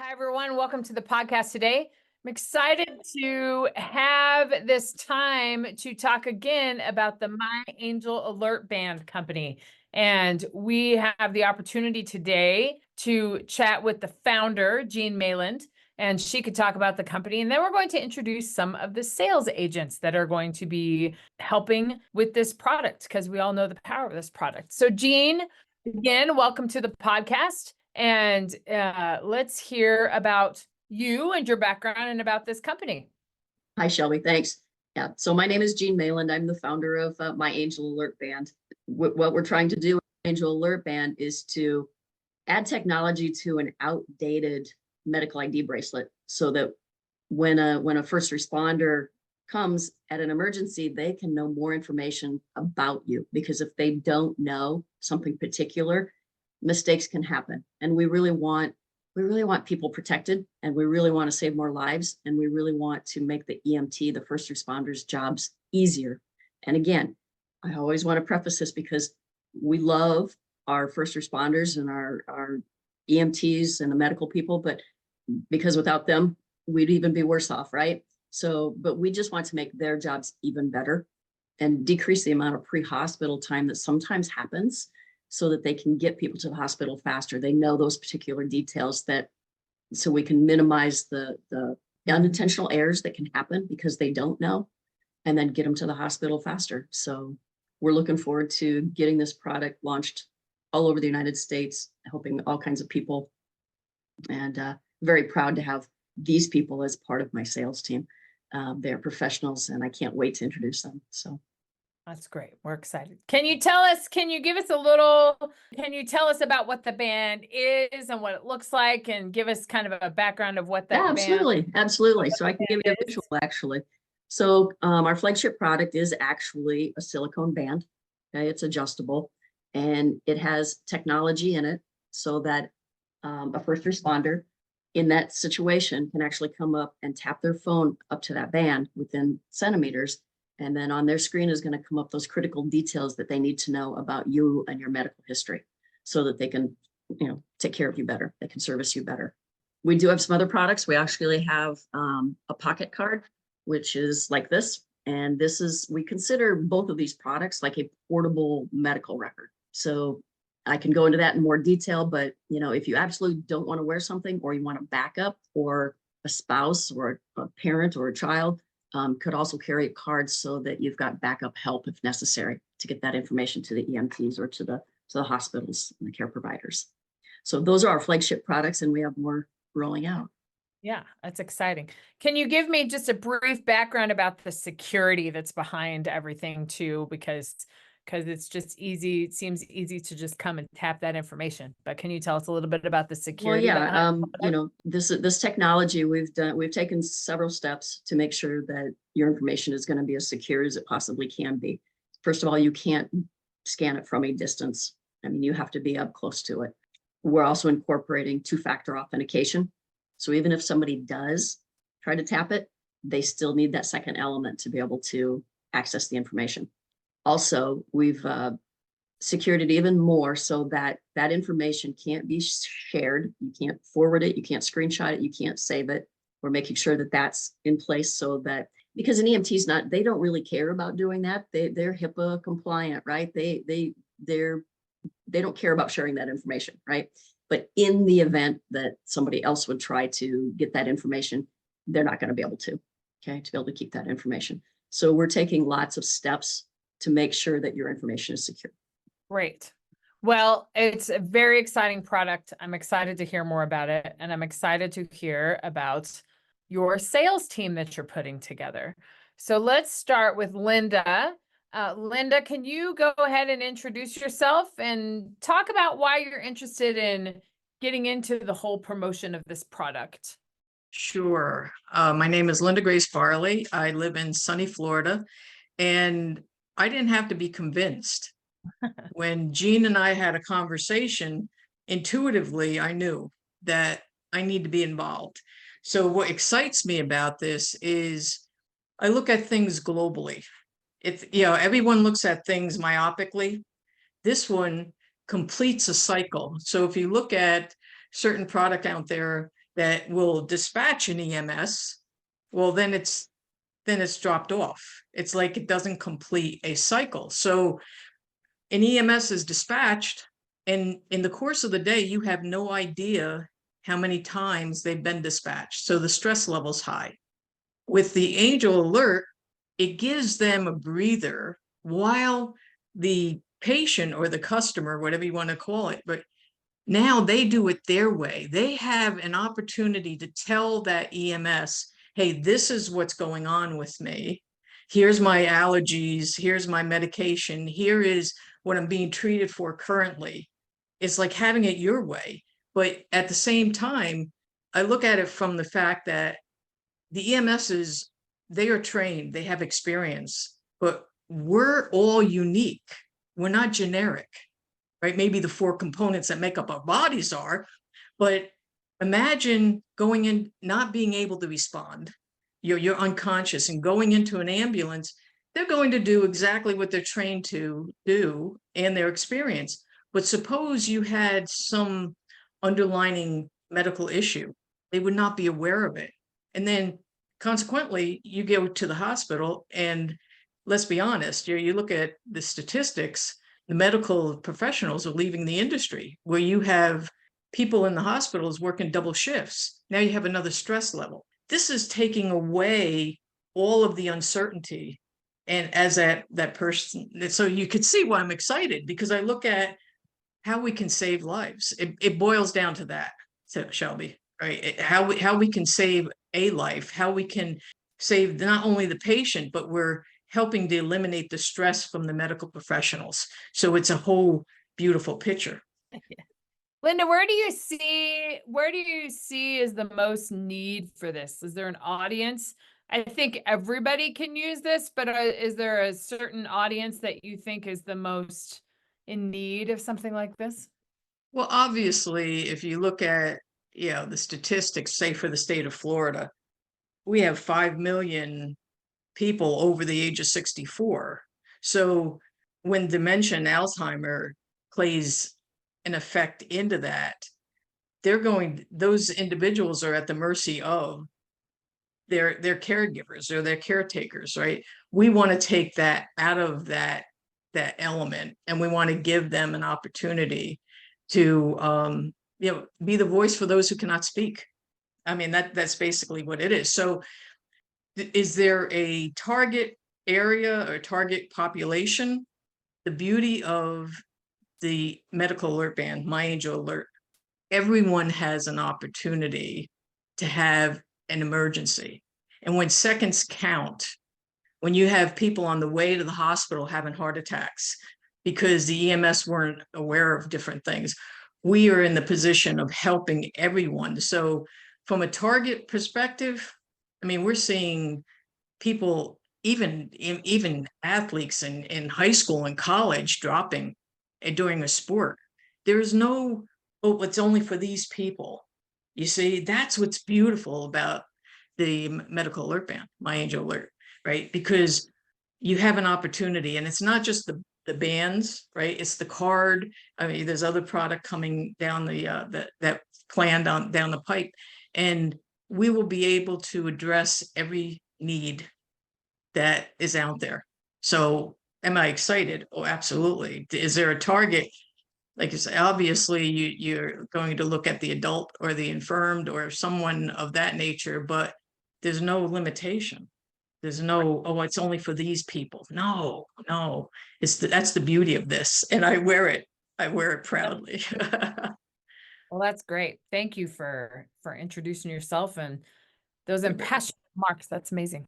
Hi, everyone. Welcome to the podcast today. I'm excited to have this time to talk again about the My Angel Alert Band company. And we have the opportunity today to chat with the founder, Jean Mayland, and she could talk about the company. And then we're going to introduce some of the sales agents that are going to be helping with this product because we all know the power of this product. So Jean, again, welcome to the podcast. And let's hear about you and your background and about this company. Hi, Shelby. Thanks. Yeah. So my name is Jean Mayland. I'm the founder of My Angel Alert Band. What we're trying to do with Angel Alert Band is to add technology to an outdated medical ID bracelet so that when a first responder comes at an emergency, they can know more information about you. Because if they don't know something particular, mistakes can happen. And we really want people protected, and we really want to save more lives, and we really want to make the EMT, the first responders' jobs easier. And again, I always want to preface this because we love our first responders and our EMTs and the medical people, but because without them, we'd even be worse off, right? So, but we just want to make their jobs even better and decrease the amount of pre-hospital time that sometimes happens, so that they can get people to the hospital faster. They know those particular details, so we can minimize the unintentional errors that can happen because they don't know, and then get them to the hospital faster. So we're looking forward to getting this product launched all over the United States, helping all kinds of people, and very proud to have these people as part of my sales team. They're professionals, and I can't wait to introduce them. So. That's great. We're excited. Can you tell us about what the band is and what it looks like, and give us kind of a background of what that Absolutely. So I can give you a visual, actually. So our flagship product is actually a silicone band. Okay, it's adjustable, and it has technology in it so that a first responder in that situation can actually come up and tap their phone up to that band within centimeters. And then on their screen is going to come up those critical details that they need to know about you and your medical history, so that they can, take care of you better. They can service you better. We do have some other products. We actually have a pocket card, which is like this. And we consider both of these products like a portable medical record. So I can go into that in more detail, but if you absolutely don't want to wear something, or you want a backup, or a spouse or a parent or a child, could also carry cards so that you've got backup help if necessary to get that information to the EMTs or to the hospitals and the care providers. So those are our flagship products, and we have more rolling out. Yeah, that's exciting. Can you give me just a brief background about the security that's behind everything too? Because it's just easy. It seems easy to just come and tap that information. But can you tell us a little bit about the security? Well, yeah, this technology we've taken several steps to make sure that your information is going to be as secure as it possibly can be. First of all, you can't scan it from a distance. I mean, you have to be up close to it. We're also incorporating two-factor authentication. So even if somebody does try to tap it, they still need that second element to be able to access the information. Also, we've secured it even more so that that information can't be shared. You can't forward it. You can't screenshot it. You can't save it. We're making sure that that's in place so that, because an EMT's they don't really care about doing that. They're HIPAA compliant, right? They don't care about sharing that information, right? But in the event that somebody else would try to get that information, they're not going to be able to, okay, to be able to keep that information. So we're taking lots of steps to make sure that your information is secure. Great. Well, it's a very exciting product. I'm excited to hear more about it. And I'm excited to hear about your sales team that you're putting together. So let's start with Linda. Linda, can you go ahead and introduce yourself and talk about why you're interested in getting into the whole promotion of this product? Sure. My name is Linda Grace Farley. I live in sunny Florida, and I didn't have to be convinced. When Jean and I had a conversation, intuitively, I knew that I need to be involved. So what excites me about this is I look at things globally. Everyone looks at things myopically. This one completes a cycle. So if you look at certain product out there, that will dispatch an EMS, well, then it's dropped off. It's like it doesn't complete a cycle. So an EMS is dispatched, and in the course of the day, you have no idea how many times they've been dispatched. So the stress level's high. With the Angel Alert, it gives them a breather while the patient or the customer, whatever you want to call it, but now they do it their way. They have an opportunity to tell that EMS, hey, this is what's going on with me. Here's my allergies. Here's my medication. Here is what I'm being treated for currently. It's like having it your way. But at the same time, I look at it from the fact that the EMSs, they are trained, they have experience, but we're all unique. We're not generic, right? Maybe the 4 components that make up our bodies are, but imagine going in, not being able to respond. You're unconscious, and going into an ambulance, they're going to do exactly what they're trained to do and their experience. But suppose you had some underlying medical issue, they would not be aware of it. And then consequently, you go to the hospital, and let's be honest, you look at the statistics, the medical professionals are leaving the industry, where you have people in the hospitals working double shifts. Now you have another stress level. This is taking away all of the uncertainty. And as that person, so you could see why I'm excited, because I look at how we can save lives. It boils down to that, so Shelby, right? How we can save a life, how we can save not only the patient, but we're helping to eliminate the stress from the medical professionals. So it's a whole beautiful picture. Linda, where do you see is the most need for this? Is there an audience? I think everybody can use this, but is there a certain audience that you think is the most in need of something like this? Well, obviously, if you look at, the statistics, say for the state of Florida, we have 5 million people over the age of 64. So when dementia and Alzheimer plays an effect into that, those individuals are at the mercy of their caregivers or their caretakers, right? We want to take that out of that element, and we want to give them an opportunity to be the voice for those who cannot speak. I mean, that's basically what it is. So is there a target area or target population? The beauty of the medical alert band, My Angel Alert, everyone has an opportunity to have an emergency. And when seconds count, when you have people on the way to the hospital having heart attacks because the EMS weren't aware of different things, we are in the position of helping everyone. So from a target perspective, I mean, we're seeing people, even athletes in high school and college, dropping during a sport. There is no, oh, it's only for these people. You see, that's what's beautiful about the medical alert band, My Angel Alert, right? Because you have an opportunity, and it's not just the bands, right? It's the card. I mean, there's other product coming down that planned down the pipe, and we will be able to address every need that is out there. So am I excited? Oh, absolutely. Is there a target? Like you say, obviously you're going to look at the adult or the infirmed or someone of that nature, but there's no limitation. There's no, oh, it's only for these people. No, that's the beauty of this. And I wear it proudly. Well, that's great. Thank you for introducing yourself and those impassioned remarks. That's amazing.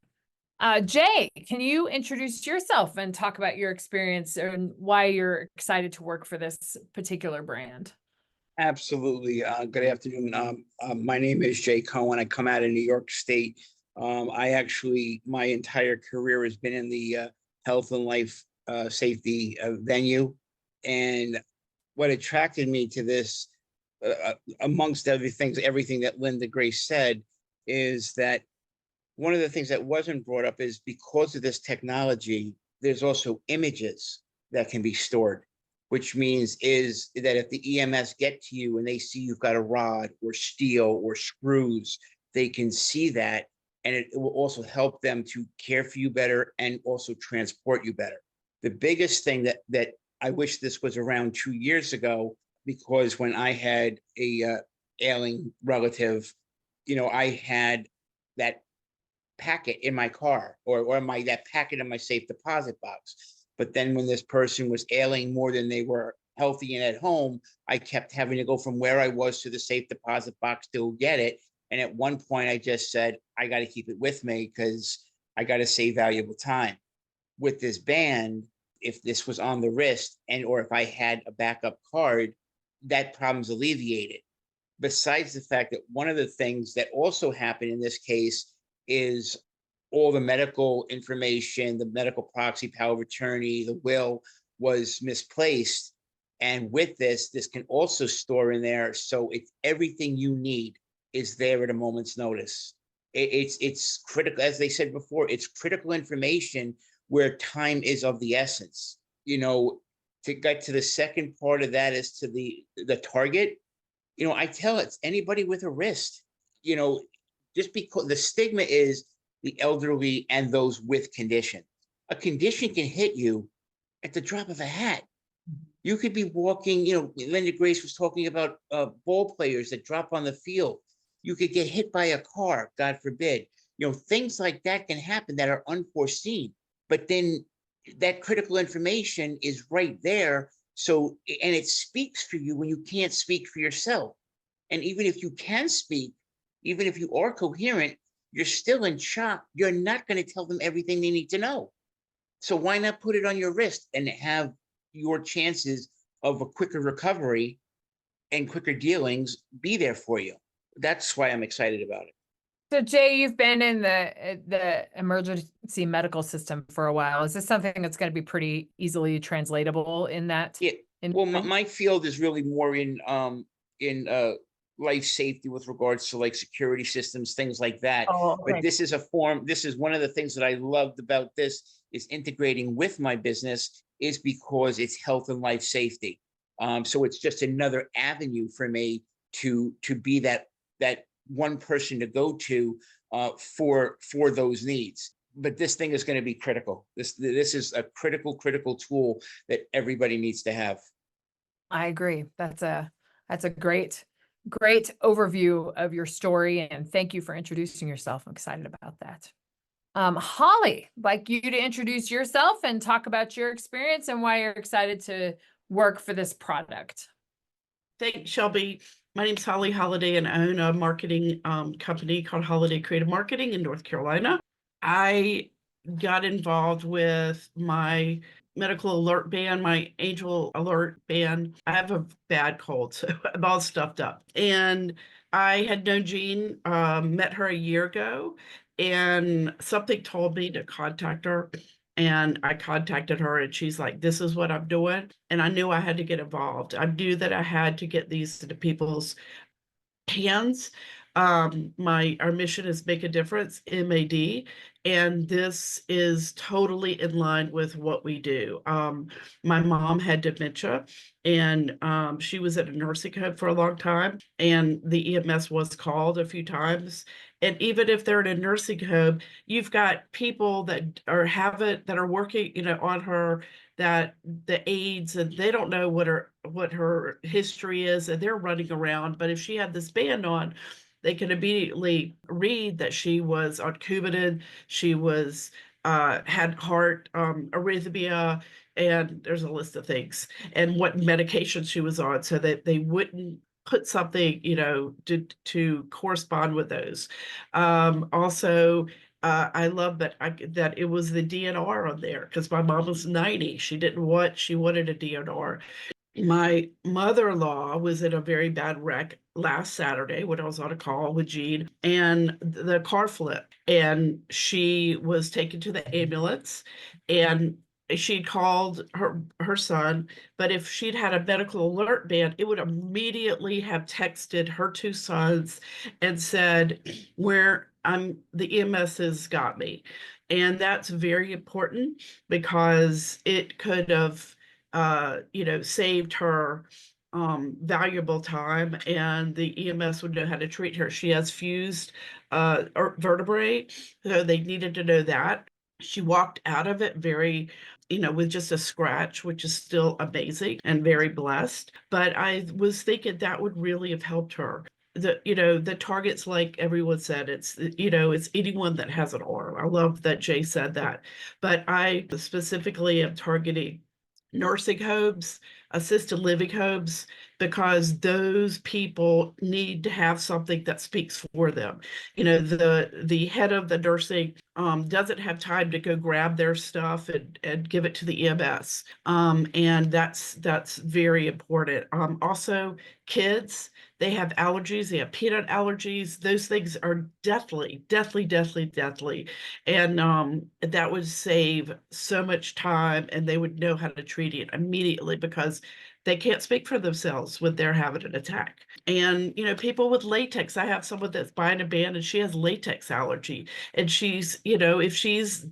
Jay, can you introduce yourself and talk about your experience and why you're excited to work for this particular brand? Absolutely. Good afternoon. My name is Jay Cohen. I come out of New York State. My entire career has been in the health and life safety venue. And what attracted me to this, amongst other things, everything that Linda Grace said, is that one of the things that wasn't brought up is because of this technology, there's also images that can be stored. which means is that if the EMS get to you and they see you've got a rod or steel or screws, they can see that, and it will also help them to care for you better and also transport you better. The biggest thing that I wish this was around 2 years ago, because when I had a ailing relative, I had that packet in my car or that packet in my safe deposit box. But then when this person was ailing more than they were healthy and at home, I kept having to go from where I was to the safe deposit box to get it. And at one point I just said, I got to keep it with me because I got to save valuable time. With this band, if this was on the wrist or if I had a backup card, that problem's alleviated. Besides the fact that one of the things that also happened in this case is all the medical information, the medical proxy, power of attorney, the will was misplaced. And with this can also store in there. So it's everything you need is there at a moment's notice. It's critical, as they said before, it's critical information where time is of the essence. To get to the second part of that is to the target. I tell it's anybody with a wrist, just because the stigma is the elderly and those with condition. A condition can hit you at the drop of a hat. You could be walking, Linda Grace was talking about ball players that drop on the field. You could get hit by a car, God forbid. Things like that can happen that are unforeseen. But then that critical information is right there. So, and it speaks for you when you can't speak for yourself. And even if you can speak, even if you are coherent, you're still in shock. You're not going to tell them everything they need to know. So why not put it on your wrist and have your chances of a quicker recovery and quicker dealings be there for you? That's why I'm excited about it. So Jay, you've been in the emergency medical system for a while. Is this something that's going to be pretty easily translatable in that? Yeah. Well, my field is really more in life safety with regards to like security systems, things like that. Oh, okay. But this is one of the things that I loved about this is integrating with my business is because it's health and life safety. So it's just another avenue for me to be that one person to go to for those needs. But this thing is going to be critical. This is a critical tool that everybody needs to have. I agree. That's a great overview of your story, and thank you for introducing yourself. I'm excited about that. Holly, I'd like you to introduce yourself and talk about your experience and why you're excited to work for this product. Thanks, Shelby. My name's Holly Holiday, and I own a marketing company called Holiday Creative Marketing in North Carolina. I got involved with my medical alert band, my angel alert band. I have a bad cold, so I'm all stuffed up. And I had known Jean, met her a year ago, and something told me to contact her. And I contacted her and she's like, this is what I'm doing. And I knew I had to get involved. I knew that I had to get these to people's hands. Our mission is make a difference, MAD, and this is totally in line with what we do. My mom had dementia, and she was at a nursing home for a long time, and the EMS was called a few times. And even if they're in a nursing home, you've got people that are working, on her, that the aides, and they don't know what her history is, and they're running around. But if she had this band on, they can immediately read that she was on Coumadin, she was had heart arrhythmia, and there's a list of things, and what medication she was on, so that they wouldn't put something, to correspond with those. Also, I love that that it was the DNR on there, because my mom was 90. She wanted a DNR. My mother-in-law was in a very bad wreck last Saturday when I was on a call with Jean, and the car flipped, and she was taken to the ambulance, and she'd called her son, but if she'd had a medical alert band, it would immediately have texted her two sons and said, the EMS has got me. And that's very important, because it could have saved her valuable time, and the EMS would know how to treat her. She has fused vertebrae, so they needed to know that. She walked out of it very, with just a scratch, which is still amazing and very blessed. But I was thinking that would really have helped her. The targets, like everyone said, it's anyone that has an arm. I love that Jay said that. But I specifically am targeting nursing homes, assisted living homes, because those people need to have something that speaks for them. The head of the nursing doesn't have time to go grab their stuff and give it to the EMS. And that's very important. Also, kids, they have allergies, they have peanut allergies. Those things are deathly, deathly, deathly, deathly. And that would save so much time, and they would know how to treat it immediately, because they can't speak for themselves when they're having an attack. And, people with latex, I have someone that's buying a band and she has latex allergy. And she's, if she's,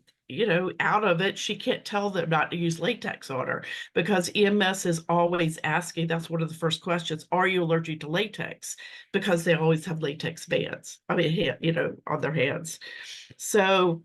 out of it, she can't tell them not to use latex on her, because EMS is always asking, that's one of the first questions, are you allergic to latex? Because they always have latex bands, on their hands. So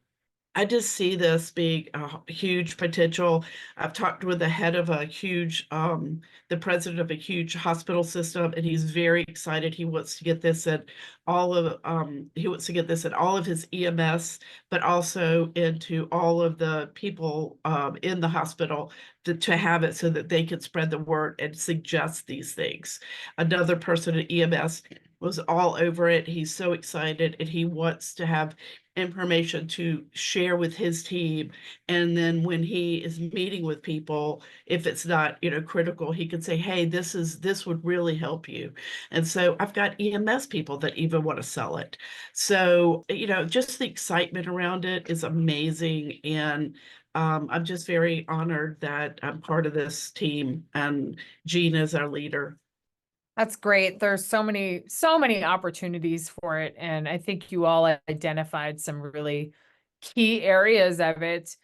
I just see this being a huge potential. I've talked with the head of the president of a huge hospital system, and he's very excited. He wants to get this at he wants to get this at all of his EMS, but also into all of the people in the hospital to have it so that they can spread the word and suggest these things. Another person at EMS was all over it. He's so excited, and he wants to have information to share with his team. And then when he is meeting with people, if it's not, critical, he can say, hey, this would really help you. And so I've got EMS people that even want to sell it. So, just the excitement around it is amazing. And I'm just very honored that I'm part of this team, and Jean is our leader. That's great. There's so many opportunities for it. And I think you all identified some really key areas of it.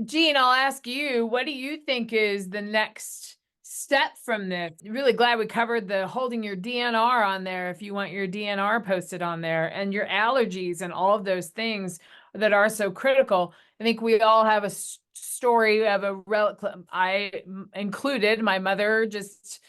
Jean, I'll ask you, what do you think is the next step from this? Really glad we covered the holding your DNR on there if you want your DNR posted on there, and your allergies and all of those things that are so critical. I think we all have a story of a relative, I included. My mother just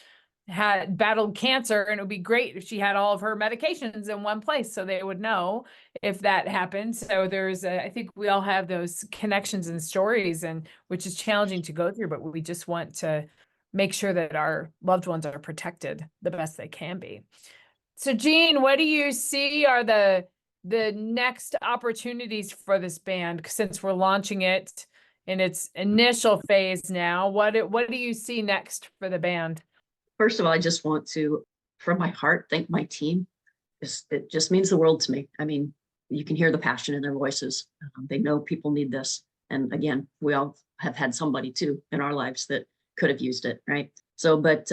had battled cancer, and it would be great if she had all of her medications in one place so they would know if that happened. So I think we all have those connections and stories, and which is challenging to go through, but we just want to make sure that our loved ones are protected the best they can be. So Jean, what do you see are the next opportunities for this band, since we're launching it in its initial phase now? What do you see next for the band? First of all, I just want to, from my heart, thank my team. It just means the world to me. I mean, you can hear the passion in their voices. They know people need this. And again, we all have had somebody too in our lives that could have used it, right? So, but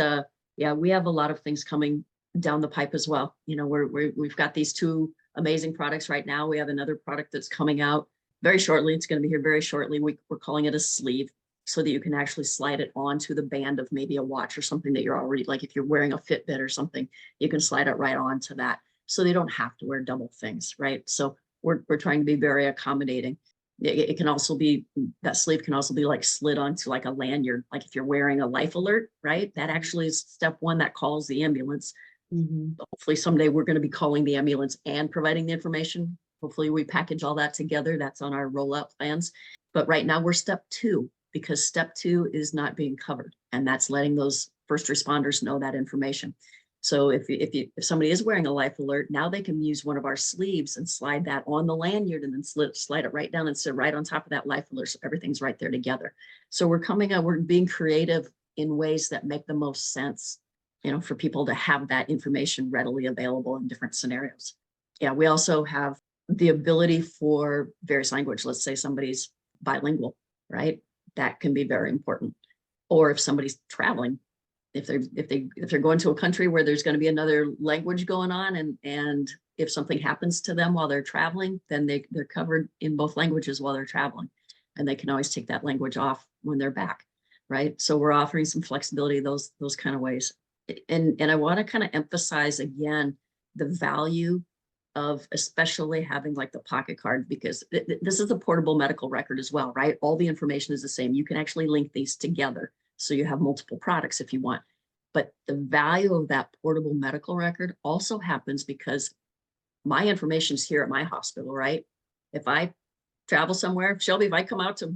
yeah, we have a lot of things coming down the pipe as well. We've got these two amazing products right now. We have another product that's coming out very shortly. It's going to be here very shortly. We're calling it a sleeve, so that you can actually slide it onto the band of maybe a watch or something that you're already, like if you're wearing a Fitbit or something, you can slide it right onto that, so they don't have to wear double things, right? So we're trying to be very accommodating. It can also be, that sleeve can also be like slid onto like a lanyard, like if you're wearing a life alert, right? That actually is step one that calls the ambulance. Hopefully someday we're going to be calling the ambulance and providing the information. Hopefully we package all that together. That's on our rollout plans. But right now we're step two, because step two is not being covered, and that's letting those first responders know that information. So if somebody is wearing a life alert, now they can use one of our sleeves and slide that on the lanyard, and then slide it right down and sit right on top of that life alert, so everything's right there together. So we're being creative in ways that make the most sense, for people to have that information readily available in different scenarios. Yeah, we also have the ability for various language. Let's say somebody's bilingual, right? That can be very important. Or if somebody's traveling, if they're going to a country where there's going to be another language going on, and if something happens to them while they're traveling, then they're covered in both languages while they're traveling, and they can always take that language off when they're back. right? So we're offering some flexibility, those kind of ways. And I want to kind of emphasize again, the value of especially having like the pocket card, because this is a portable medical record as well, right? All the information is the same. You can actually link these together. So you have multiple products if you want. But the value of that portable medical record also happens because my information is here at my hospital, right? If I travel somewhere, Shelby, if I come out to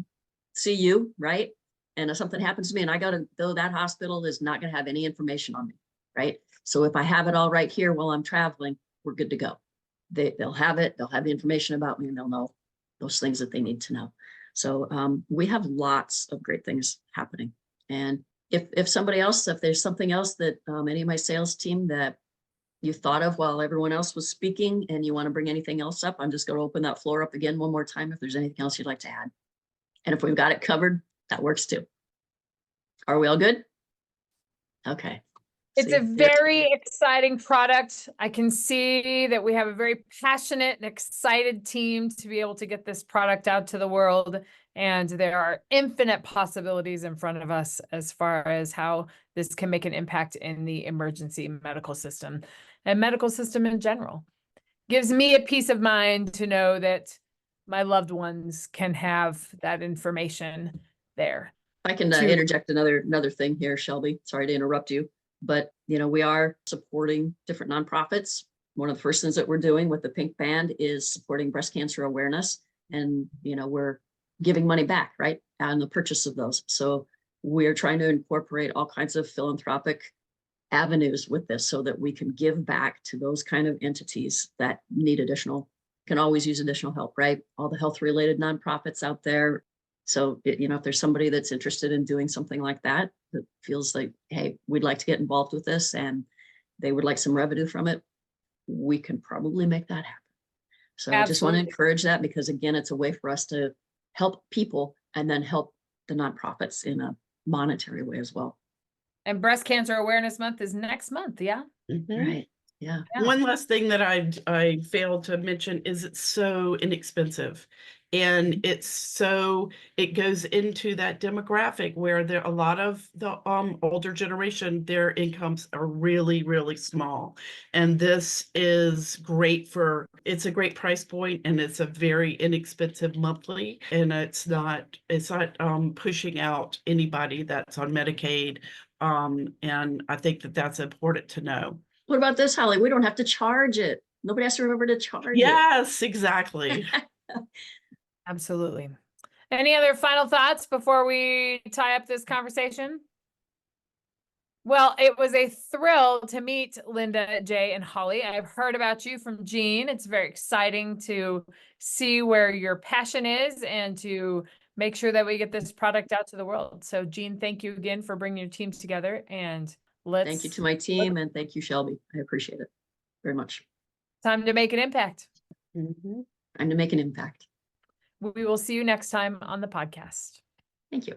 see you, right? And if something happens to me and I got to go, that hospital is not going to have any information on me, right? So if I have it all right here while I'm traveling, we're good to go. They'll have it, they'll have the information about me, and they'll know those things that they need to know. So we have lots of great things happening. And if somebody else, if there's something else that any of my sales team that you thought of while everyone else was speaking and you want to bring anything else up, I'm just going to open that floor up again one more time if there's anything else you'd like to add. And if we've got it covered, that works too. Are we all good? Okay. It's a very exciting product. I can see that we have a very passionate and excited team to be able to get this product out to the world. And there are infinite possibilities in front of us as far as how this can make an impact in the emergency medical system and medical system in general. Gives me a peace of mind to know that my loved ones can have that information there. I can interject another thing here, Shelby. Sorry to interrupt you, but we are supporting different nonprofits. One of the first things that we're doing with the Pink Band is supporting breast cancer awareness, and we're giving money back, right, on the purchase of those. So we're trying to incorporate all kinds of philanthropic avenues with this so that we can give back to those kind of entities that need can always use additional help, right? All the health related nonprofits out there. So, if there's somebody that's interested in doing something like that, that feels like, hey, we'd like to get involved with this and they would like some revenue from it, we can probably make that happen. So I just want to encourage that, because again, it's a way for us to help people and then help the nonprofits in a monetary way as well. And Breast Cancer Awareness Month is next month, yeah? Right. Yeah. One last thing that I failed to mention is it's so inexpensive. And it goes into that demographic where there a lot of the older generation, their incomes are really, really small. And this is great it's a great price point, and it's a very inexpensive monthly, and it's not pushing out anybody that's on Medicaid. And I think that's important to know. What about this, Holly? We don't have to charge it. Nobody has to remember to charge it. Yes, exactly. Absolutely. Any other final thoughts before we tie up this conversation? Well, it was a thrill to meet Linda, Jay, and Holly. I've heard about you from Jean. It's very exciting to see where your passion is and to make sure that we get this product out to the world. So Jean, thank you again for bringing your teams together, and thank you to my team, and thank you, Shelby. I appreciate it very much. Time to make an impact. Time to make an impact. We will see you next time on the podcast. Thank you.